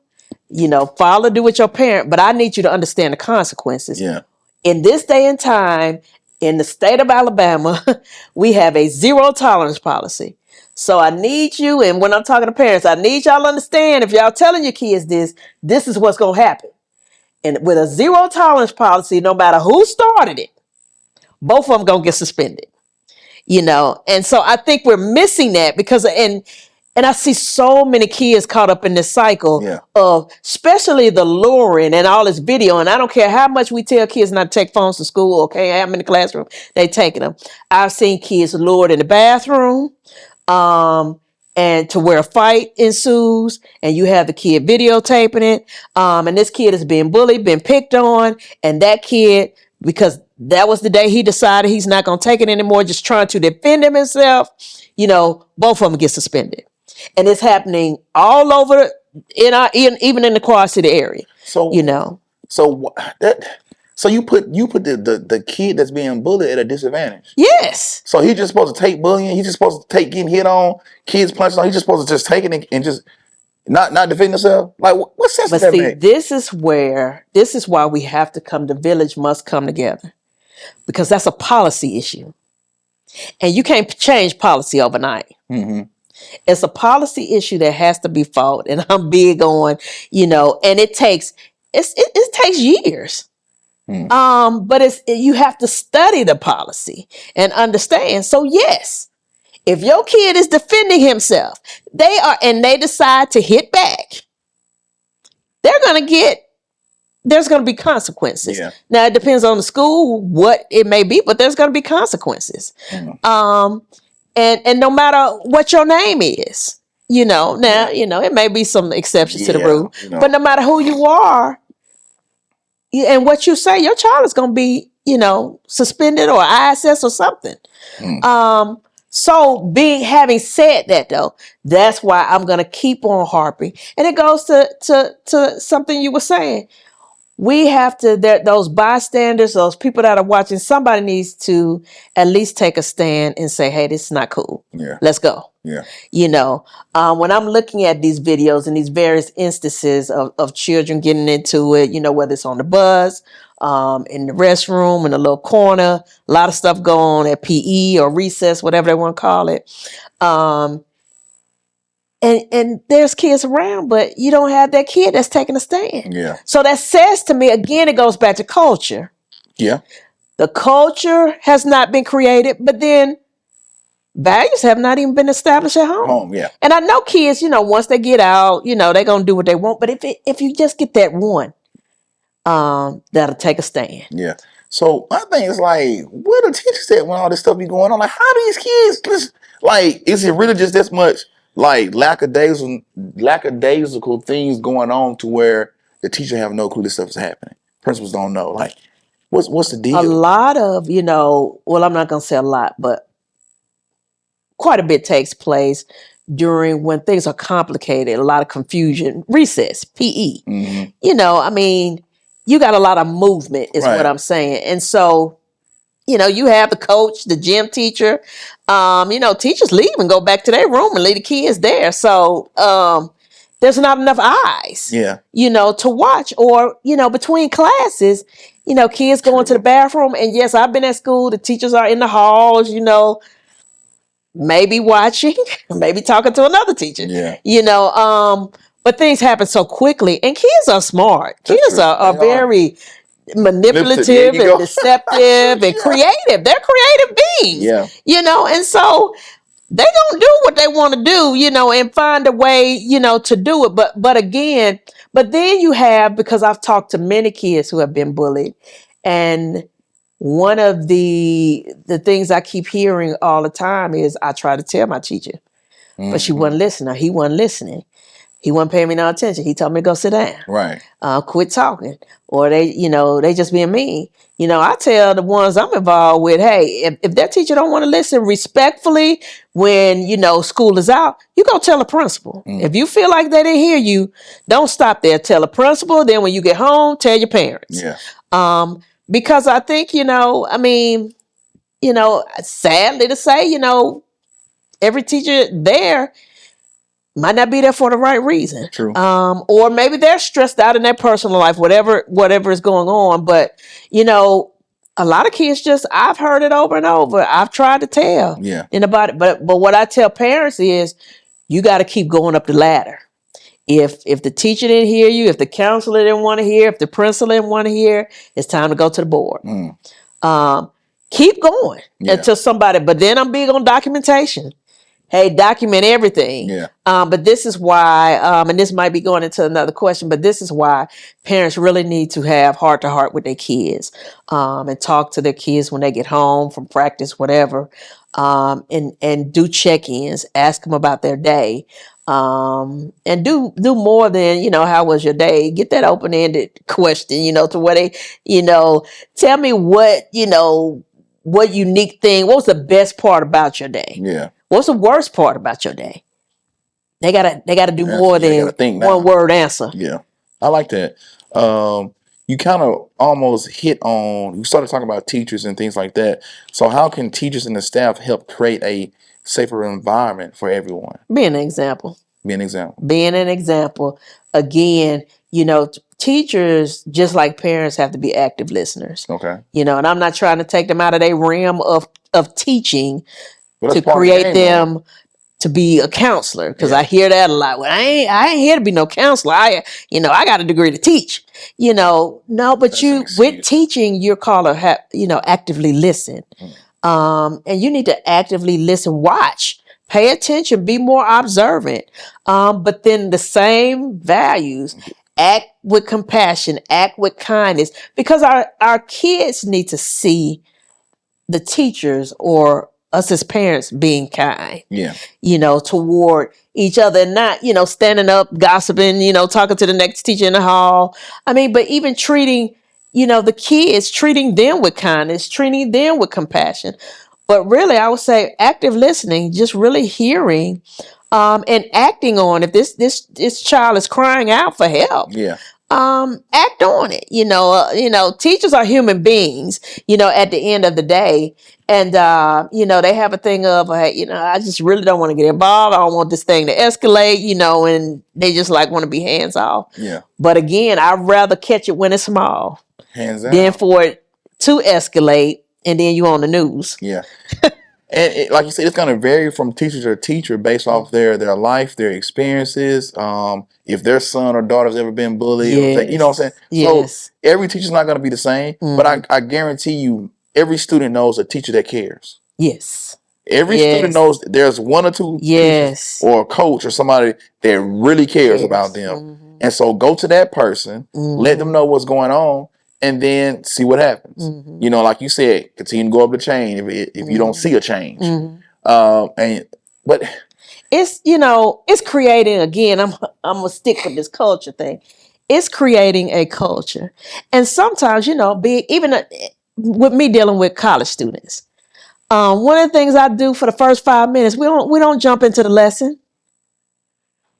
you know, follow, do with your parent, but I need you to understand the consequences. Yeah. In this day and time, in the state of Alabama, we have a zero tolerance policy. So I need you, and when I'm talking to parents, I need y'all to understand if y'all telling your kids this is what's going to happen. And with a zero tolerance policy, no matter who started it, both of them going to get suspended. You know, and so I think we're missing that because, and I see so many kids caught up in this cycle of, especially the luring and all this video. And I don't care how much we tell kids not to take phones to school or can't have them in the classroom, they taking them. I've seen kids lured in the bathroom, and to where a fight ensues, and you have the kid videotaping it, and this kid is being bullied, been picked on, and that kid, because that was the day he decided he's not going to take it anymore, just trying to defend himself, you know, both of them get suspended. And it's happening all over even in the Quad City area. So, you know, so you put the kid that's being bullied at a disadvantage. Yes. So he's just supposed to take bullying. He's just supposed to take getting hit on, kids punching on. He's just supposed to just take it and just not defend himself. Like what sense does that make? This is why we have to come. The village must come together, because that's a policy issue, and you can't change policy overnight. It's a policy issue that has to be fought, and I'm big on, you know, and it takes years. But you have to study the policy and understand. So yes, if your kid is defending himself, they decide to hit back, there's going to be consequences. Yeah. Now it depends on the school, what it may be, but there's going to be consequences. And no matter what your name is, you know, now, you know, it may be some exceptions to the rule, you know. But no matter who you are and what you say, your child is going to be, you know, suspended or ISS or something. So having said that though, that's why I'm going to keep on harping. And it goes to something you were saying. We have to, those bystanders, those people that are watching, somebody needs to at least take a stand and say, hey, this is not cool. Yeah. Let's go. Yeah. You know, when I'm looking at these videos and these various instances of children getting into it, you know, whether it's on the bus, in the restroom, in a little corner, a lot of stuff going on at PE or recess, whatever they want to call it. And there's kids around, but you don't have that kid that's taking a stand. Yeah. So that says to me, again, it goes back to culture. Yeah. The culture has not been created, but then values have not even been established at home. Yeah. And I know kids, you know, once they get out, you know, they're going to do what they want. But if you just get that one, that'll take a stand. Yeah. So my thing is like, where the teachers at when all this stuff be going on? Like, how do these kids just, like, is it really just this much like lackadaisical things going on to where the teacher have no clue this stuff is happening? Principals don't know. Like, what's the deal? A lot of, you know, well, I'm not going to say a lot, but quite a bit takes place during when things are complicated, a lot of confusion, recess, PE. You know, I mean, you got a lot of movement is what I'm saying. And so, you know, you have the coach, the gym teacher, you know, teachers leave and go back to their room and leave the kids there. So there's not enough eyes, you know, to watch. Or, you know, between classes, you know, kids go into the bathroom. And yes, I've been at school. The teachers are in the halls, you know, maybe watching, maybe talking to another teacher, you know, but things happen so quickly. And kids are smart. Kids are very manipulative and deceptive and creative. They're creative beings, you know, and so they gonna do what they want to do, you know, and find a way, you know, to do it. But again, but then you have, because I've talked to many kids who have been bullied, and one of the things I keep hearing all the time is, I try to tell my teacher, but she wasn't listening. He wasn't listening. He wasn't paying me no attention. He told me to go sit down. Right. Quit talking. Or they just being mean. I tell the ones I'm involved with, hey, if that teacher don't want to listen respectfully when, school is out, you go tell the principal. If you feel like they didn't hear you, don't stop there. Tell the principal. Then when you get home, tell your parents. Yeah. Because I think, sadly to say, every teacher there might not be there for the right reason. True. Or maybe they're stressed out in their personal life, whatever is going on. But, a lot of kids I've heard it over and over. I've tried to tell. Yeah. But what I tell parents is you got to keep going up the ladder. If the teacher didn't hear you, if the counselor didn't want to hear, if the principal didn't want to hear, it's time to go to the board. Keep going until somebody, but then I'm big on documentation. Hey, document everything. Yeah. But this is why, and this might be going into another question, but this is why parents really need to have heart to heart with their kids, and talk to their kids when they get home from practice, whatever, and do check-ins, ask them about their day, and do more than, how was your day? Get that open-ended question, to where they, tell me what unique thing, what was the best part about your day? Yeah. What's the worst part about your day? They gotta do more than one word answer. Yeah, I like that. You kind of almost hit on. You started talking about teachers and things like that. So how can teachers and the staff help create a safer environment for everyone? Being an example. Be an example. Being an example. Again, teachers, just like parents, have to be active listeners. Okay. And I'm not trying to take them out of their realm of teaching to create them to be a counselor, because I hear that a lot. Well, I ain't here to be no counselor. I got a degree to teach. No, but that's with teaching, you're called to actively listen. And you need to actively listen, watch, pay attention, be more observant. But then the same values, act with compassion, act with kindness, because our kids need to see the teachers or us as parents being kind, toward each other, and not, standing up, gossiping, talking to the next teacher in the hall. But even treating, the kids, treating them with kindness, treating them with compassion. But really, I would say active listening, just really hearing, and acting on, if this child is crying out for help. Yeah. Act on it. Teachers are human beings, at the end of the day. And, they have a thing of, hey, I just really don't want to get involved. I don't want this thing to escalate, and they just want to be hands off. Yeah. But again, I'd rather catch it when it's small than for it to escalate and then you on the news. Yeah. And like you said, it's going to vary from teacher to teacher based off their life, their experiences. If their son or daughter's ever been bullied, you know what I'm saying? Yes. So every teacher's not going to be the same, but I guarantee you, every student knows a teacher that cares. Yes. Every student knows there's one or two teachers or a coach or somebody that really cares about them. And so go to that person, let them know what's going on, and then see what happens. Like you said, continue to go up the chain if you don't see a change. But it's creating, again, I'm gonna stick with this culture thing. It's creating a culture. And sometimes, with me dealing with college students, one of the things I do for the first 5 minutes, we don't jump into the lesson.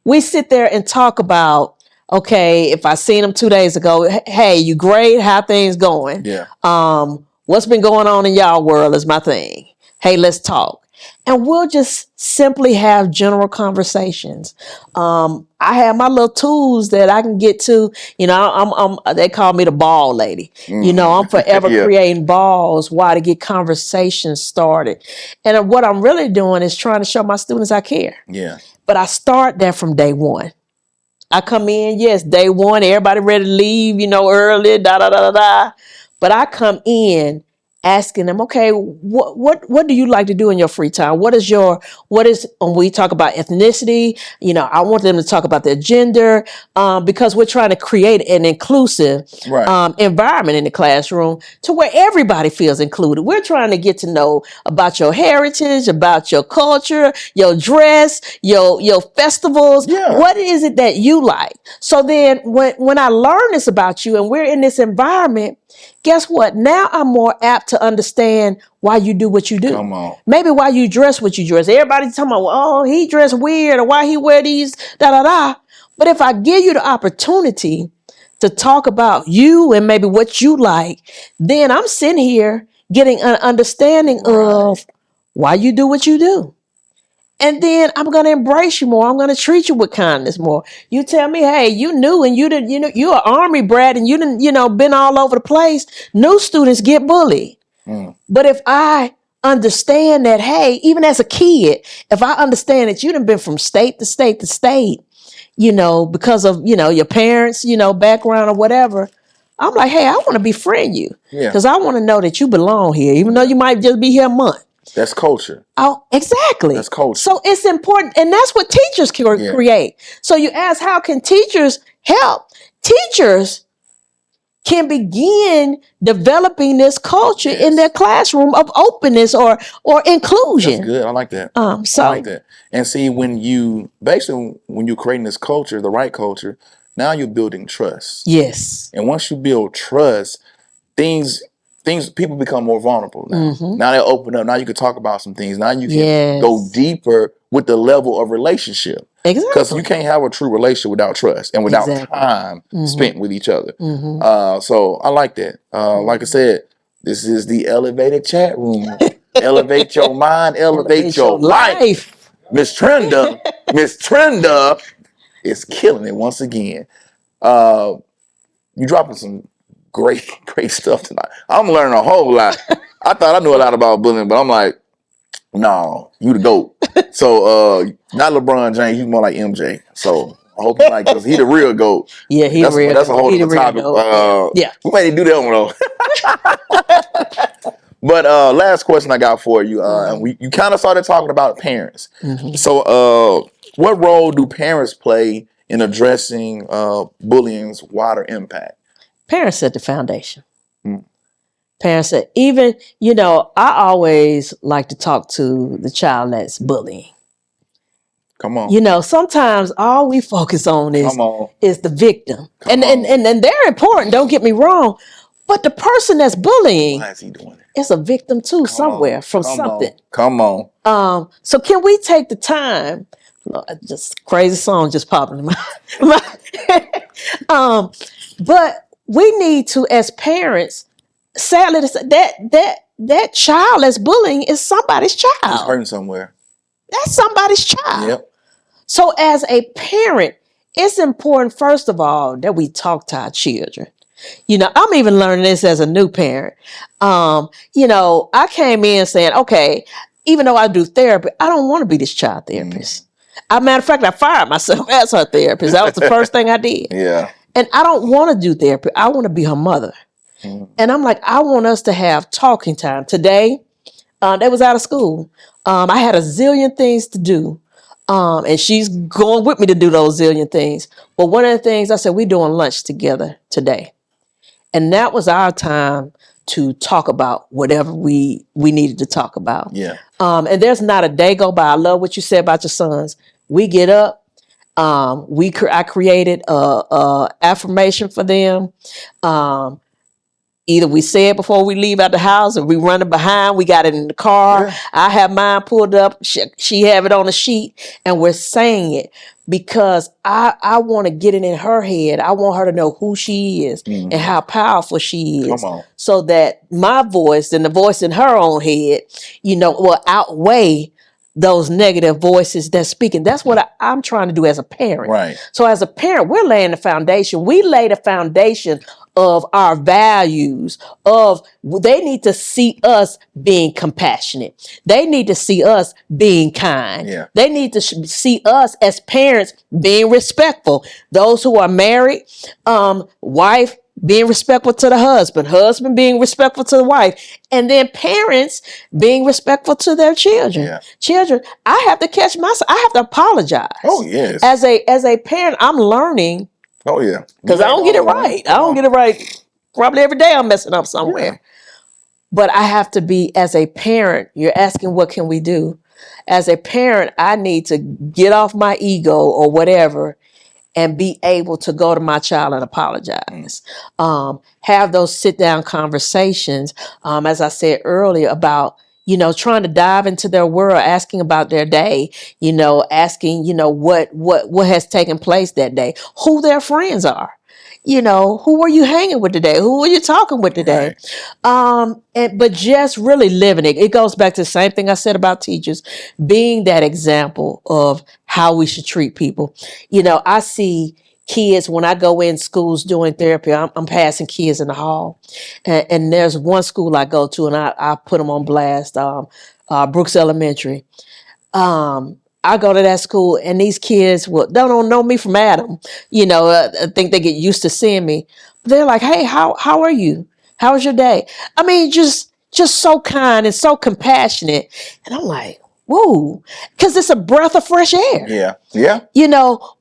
We sit there and talk about, okay, if I seen them 2 days ago, hey, you great? How things going? Yeah. What's been going on in y'all world is my thing. Hey, let's talk. And we'll just simply have general conversations. I have my little tools that I can get to. They call me the ball lady. I'm forever creating balls to get conversations started. And what I'm really doing is trying to show my students I care. Yeah. But I start that from day one. I come in, yes, day one, everybody ready to leave, early, But I come in asking them, okay, what do you like to do in your free time? When we talk about ethnicity, I want them to talk about their gender, because we're trying to create an inclusive environment in the classroom to where everybody feels included. We're trying to get to know about your heritage, about your culture, your dress, your festivals. Yeah. What is it that you like? So then when I learn this about you and we're in this environment, guess what? Now I'm more apt to understand why you do what you do. Come on. Maybe why you dress what you dress. Everybody's talking about, oh, he dressed weird, or why he wear these, da da da. But if I give you the opportunity to talk about you and maybe what you like, then I'm sitting here getting an understanding of why you do what you do. And then I'm going to embrace you more. I'm going to treat you with kindness more. You tell me, hey, you knew and you didn't, you're an Army brat and you didn't, been all over the place. New students get bullied. But if I understand that, hey, even as a kid, if I understand that you done been from state to state to state, because of, your parents, background or whatever, I'm like, hey, I want to befriend you. Because I want to know that you belong here, even though you might just be here a month. That's culture. Oh, exactly. That's culture. So it's important. And that's what teachers can create. So you ask, how can teachers help? Teachers can begin developing this culture in their classroom of openness or inclusion. That's good. I like that. I like that. And see, when you're creating this culture, the right culture, now you're building trust. Yes. And once you build trust, people become more vulnerable now. Mm-hmm. Now they open up. Now you can talk about some things. Now you can go deeper with the level of relationship. Exactly. Because you can't have a true relationship without trust and without time spent with each other. So I like that. Like I said, this is the Elevated Chat Room. Elevate your mind, elevate your life. Miss Trinda is killing it once again. You dropping some great stuff tonight. I'm learning a whole lot. I thought I knew a lot about bullying, but I'm like, no, you the GOAT. So not LeBron James, he's more like MJ. So I hope you like, because he the real GOAT. Yeah, that's a whole other topic. We may need to do that one though. But last question I got for you, and you kind of started talking about parents. So what role do parents play in addressing bullying's wider impact? Parents set the foundation. Parents said, even, I always like to talk to the child that's bullying. Come on. Sometimes all we focus on is the victim. And they're important, don't get me wrong. But the person that's bullying, why is he doing it? It's a victim too, somewhere from something. Come on. So can we take the time? Just crazy song just popping in my but we need to, as parents, sadly, that child that's bullying is somebody's child. He's hurting somewhere. That's somebody's child. Yep. So as a parent, it's important, first of all, that we talk to our children. I'm even learning this as a new parent. I came in saying, okay, even though I do therapy, I don't want to be this child therapist. As a matter of fact, I fired myself as her therapist. That was the first thing I did. Yeah. And I don't want to do therapy. I want to be her mother. And I'm like, I want us to have talking time. Today, they was out of school. I had a zillion things to do. And she's going with me to do those zillion things. But one of the things I said, we're doing lunch together today. And that was our time to talk about whatever we needed to talk about. Yeah. And there's not a day go by. I love what you said about your sons. We get up. I created a affirmation for them. Either we say it before we leave out the house, or we run it behind. We got it in the car. Yeah. I have mine pulled up. She have it on a sheet, and we're saying it because I want to get it in her head. I want her to know who she is and how powerful she is. Come on. So that my voice and the voice in her own head, will outweigh those negative voices that's speaking. That's what I'm trying to do as a parent. Right. So as a parent, we're laying the foundation. We lay the foundation of our values, they need to see us being compassionate. They need to see us being kind. Yeah. They need to see us as parents being respectful. Those who are married, wife being respectful to the husband being respectful to the wife, and then parents being respectful to their children. Yeah. Children, I have to catch myself. I have to apologize. Oh, yes. As a parent, I'm learning. Oh, yeah. Because I don't get it right. I don't get it right. Probably every day I'm messing up somewhere. Yeah. But I have to be, as a parent, you're asking what can we do? As a parent, I need to get off my ego or whatever and be able to go to my child and apologize. Have those sit down conversations, as I said earlier, about, trying to dive into their world, asking about their day, asking, what has taken place that day, who their friends are. Who are you hanging with today? Who are you talking with today? Right. But just really living it. It goes back to the same thing I said about teachers, being that example of how we should treat people. I see kids when I go in schools doing therapy. I'm passing kids in the hall, and there's one school I go to, and I put them on blast. Brooks Elementary. I go to that school, and these kids don't know me from Adam. I think they get used to seeing me. They're like, "Hey, how are you? How was your day?" I mean, just so kind and so compassionate. And I'm like, whoa, because it's a breath of fresh air. Yeah, yeah.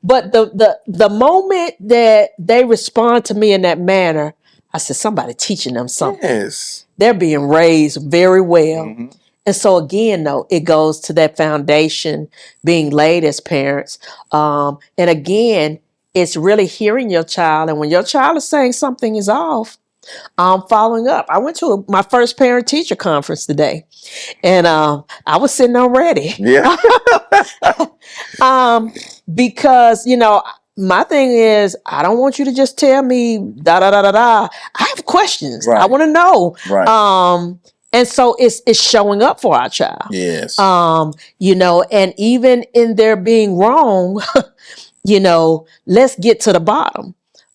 But the moment that they respond to me in that manner, I said, somebody teaching them something. Yes. They're being raised very well. Mm-hmm. And so again, though, it goes to that foundation being laid as parents. And again, it's really hearing your child. And when your child is saying something is off, following up. I went to my first parent-teacher conference today, and I was sitting on ready. Yeah. Because, my thing is, I don't want you to just tell me da da da da da. I have questions. Right. I want to know. Right. And so it's showing up for our child. Yes. And even in their being wrong, let's get to the bottom.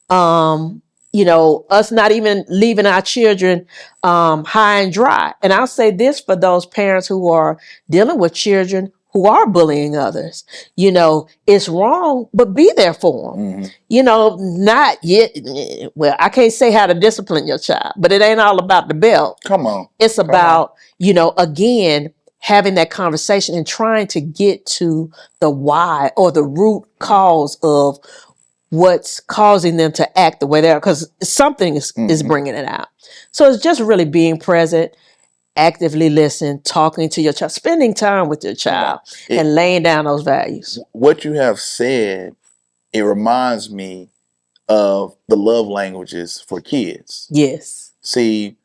Us not even leaving our children high and dry. And I'll say this for those parents who are dealing with children who are bullying others. It's wrong, but be there for them. Mm-hmm. Not yet. Well, I can't say how to discipline your child, but it ain't all about the belt. Come on. It's about, again, having that conversation and trying to get to the why or the root cause of what's causing them to act the way they are, because something is bringing it out. So it's just really being present, actively listen, talking to your child, spending time with your child, and laying down those values. What you have said, it reminds me of the love languages for kids. Yes. See,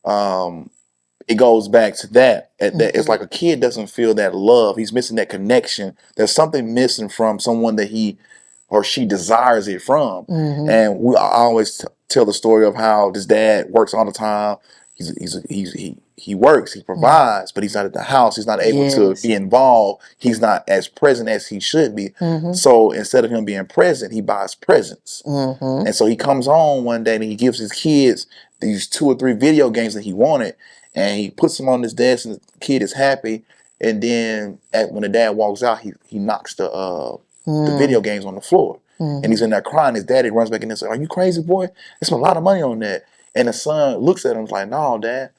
it goes back to that. It's like a kid doesn't feel that love. He's missing that connection. There's something missing from someone that he or she desires it from. Mm-hmm. And I always tell the story of how this dad works all the time. He works, he provides, but he's not at the house. He's not able to be involved. He's not as present as he should be. Mm-hmm. So instead of him being present, he buys presents. Mm-hmm. And so he comes home one day and he gives his kids these 2 or 3 video games that he wanted, and he puts them on his desk, and the kid is happy. And then when the dad walks out, he knocks the video games on the floor. And he's in there crying. His daddy runs back in there and says, "Are you crazy, boy? There's a lot of money on that." And the son looks at him and is like, "No, Dad.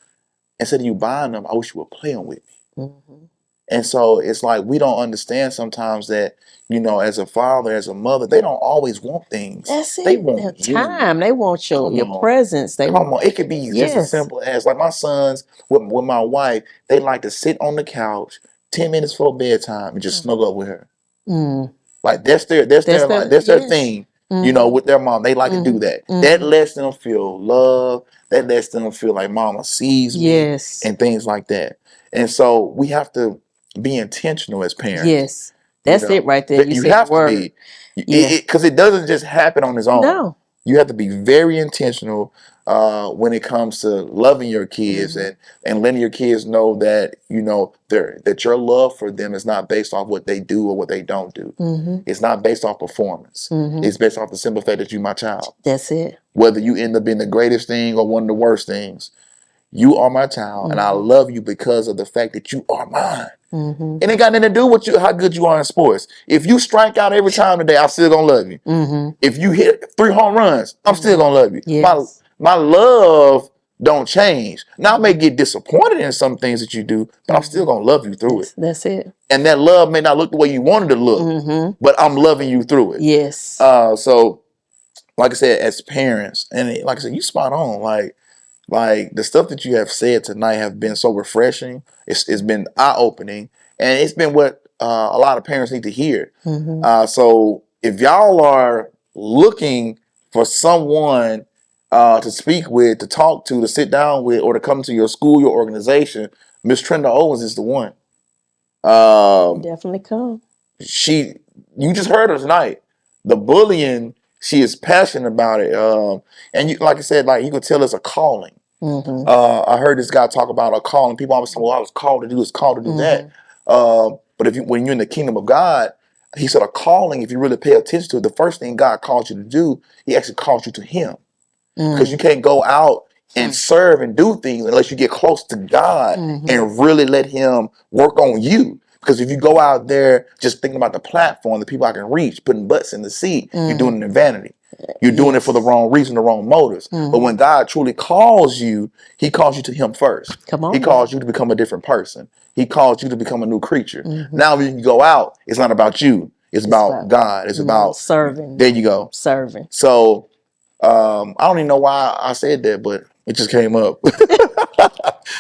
Instead of you buying them, I wish you would play them with me." Mm-hmm. And so it's like we don't understand sometimes that, as a father, as a mother, they don't always want things. That's it. They want time. They want your presence. Come on. It could be just as simple as, like, my sons with my wife, they like to sit on the couch 10 minutes before bedtime and just snuggle up with her. Mm. Like that's their thing. Mm-hmm. With their mom, they like to do that. Mm-hmm. That lets them feel love. That lets them feel like mama sees me, and things like that. And so we have to be intentional as parents. Yes, that's it right there. You have to be, because it doesn't just happen on its own. No, you have to be very intentional when it comes to loving your kids, and letting your kids know that that your love for them is not based off what they do or what they don't do. Mm-hmm. It's not based off performance. Mm-hmm. It's based off the simple fact that you're my child. That's it. Whether you end up being the greatest thing or one of the worst things, You are my child, and I love you because of the fact that you are mine. Mm-hmm. It ain't got nothing to do with how good you are in sports. If you strike out every time today, I'm still gonna love you. Mm-hmm. If you hit 3 home runs, I'm still gonna love you. Yes. My love don't change. Now I may get disappointed in some things that you do, but I'm still gonna love you through it. That's it. And that love may not look the way you wanted to look, but I'm loving you through it. Yes. So like I said, as parents, and like I said, you spot on. Like the stuff that you have said tonight have been so refreshing. It's been eye opening, and it's been what a lot of parents need to hear. So if y'all are looking for someone to speak with, to talk to sit down with, or to come to your school, your organization, Miss Trinda Owens is the one. Definitely come. You just heard her tonight. The bullying, she is passionate about it. And you, like I said, like you could tell it's a calling. I heard this guy talk about a calling. People always say, "Well, I was called to do this, called to do that." But when you're in the kingdom of God, he said a calling. If you really pay attention to it, the first thing God calls you to do, He actually calls you to Him, because you can't go out and serve and do things unless you get close to God and really let Him work on you. Because if you go out there just thinking about the platform, the people I can reach, putting butts in the seat, you're doing it in vanity. You're doing it for the wrong reason, the wrong motives. But when God truly calls you, He calls you to Him first. Come on. He calls you to become a different person. He calls you to become a new creature. Now when you go out, it's not about you. It's about God. It's about serving. There you go. Serving. So I don't even know why I said that, but it just came up.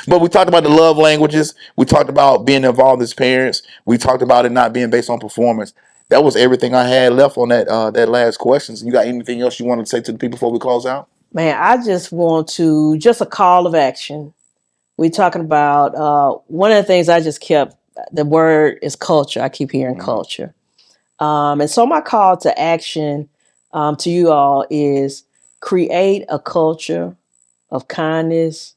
But we talked about the love languages. We talked about being involved as parents. We talked about it not being based on performance. That was everything I had left on that last question. So you got anything else you want to say to the people before we close out? Man, I just want to, just a call of action. We're talking about one of the things I just kept, the word is culture. I keep hearing culture. And so my call to action to you all is create a culture of kindness,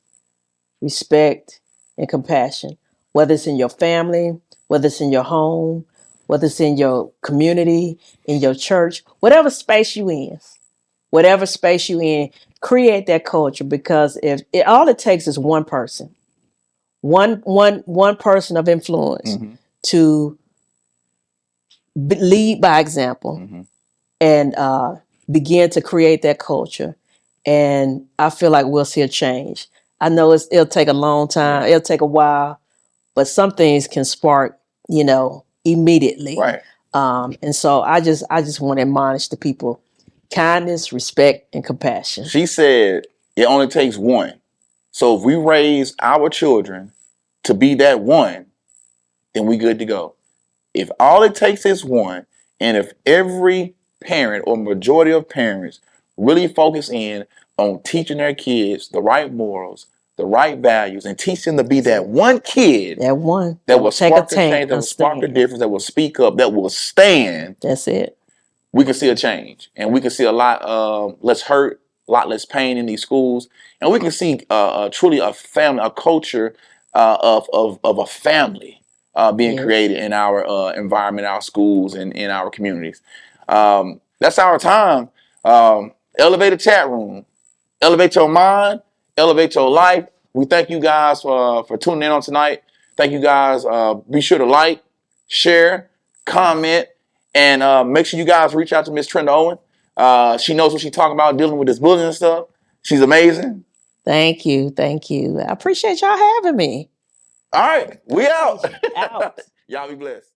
respect, and compassion, whether it's in your family, whether it's in your home, whether it's in your community, in your church, whatever space you in, create that culture. Because if all it takes is one person, one person of influence to lead by example and begin to create that culture. And I feel like we'll see a change. I know it'll take a long time. It'll take a while, but some things can spark, immediately. Right. And so I just want to admonish the people: kindness, respect, and compassion. She said it only takes one. So if we raise our children to be that one, then we good to go. If all it takes is one, and if every parent or majority of parents really focus in on teaching their kids the right morals, the right values, and teach them to be that one kid that will spark a change, that will spark a difference, that will speak up, that will stand. That's it. We can see a change, and we can see a lot less hurt, a lot less pain in these schools, and we can see truly a family, a culture of a family being created in our environment, our schools, and in our communities. That's our time. Elevated chat room. Elevate your mind. Elevate your life. We thank you guys for tuning in on tonight. Thank you guys. Be sure to like, share, comment, and make sure you guys reach out to Miss Trinda Owens. She knows what she's talking about dealing with this bullying and stuff. She's amazing. Thank you. Thank you. I appreciate y'all having me. All right. We out. Out. Y'all be blessed.